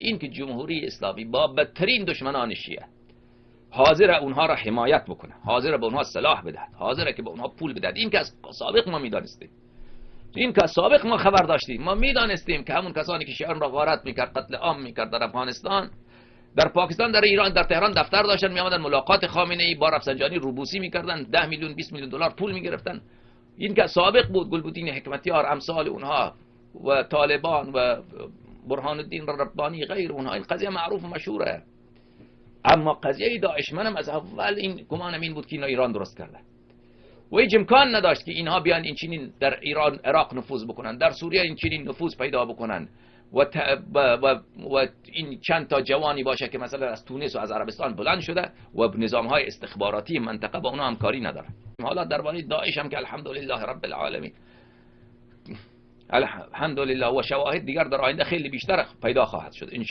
این که جمهوری اسلامی با بدترین دشمنان شیعه حاضر اونها را حمایت بکنه، حاضر به اونها سلاح بدهد، حاضر که به اونها پول بدهد، این که از سابق ما میدانستیم، این که از سابق ما خبر داشتیم، ما میدانستیم که همون کسانی که شیعیان را غارت میکرد، قتل عام میکرد در افغانستان، در پاکستان، در ایران، در تهران دفتر داشتن، میآمدن ملاقات خامنه ای با رفسنجانی روبوسی میکردن، 10 میلیون 20 میلیون دلار پول میگرفتن. این که سابق بود. گلبدین حکمتیار، امثال اونها و طالبان و برهان الدین ربانی غیر اونها، این قضیه معروف و مشهوره. اما قضیه داعش، منم از اول این گمانم این بود که اینا ایران درست کرده و هیچ امکان نداشت که اینها بیان این چنین در ایران عراق نفوذ بکنن، در سوریه این چنین نفوذ پیدا بکنن و این چند تا جوانی باشه که مثلا از تونس و از عربستان بلند شده و نظام‌های استخباراتی منطقه با اونها همکاری نداره. حالا درباره داعش هم که الحمدلله رب العالمین، الحمدلله و شواهد دیگر در آینده خیلی بیشتر پیدا خواهد شد.